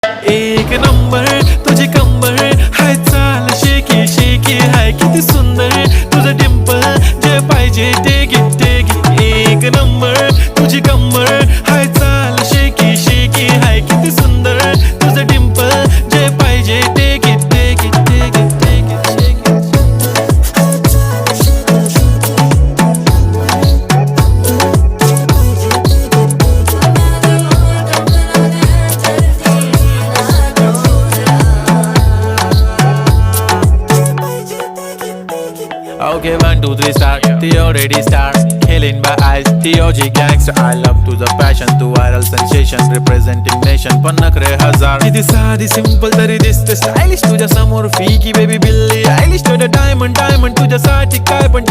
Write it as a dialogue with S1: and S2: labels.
S1: एक नंबर तुझी कंबर हाय, चाल शेकी शेकी हाय, किती सुंदर तुझं डिंपल, जे पाहिजे ते घे ते घे. एक नंबर तुझी कंबर हाय, चाल शेकी शेकी हाय, किती सुंदर तुझं डिंपल, जे पाहिजे ते घे ते घे ते घे ते घे. Okay, 1, 2, 3 start. The already start. Killing by eyes. The OG gangster. I love to the passion, to viral sensation, representing nation. पन्नकरे हजार. किती साधी simple तरी दिसते stylish तुझ्या समोर. फीकी baby बिल्ली Eilish to the diamond तुझ्यासाठी काय पण.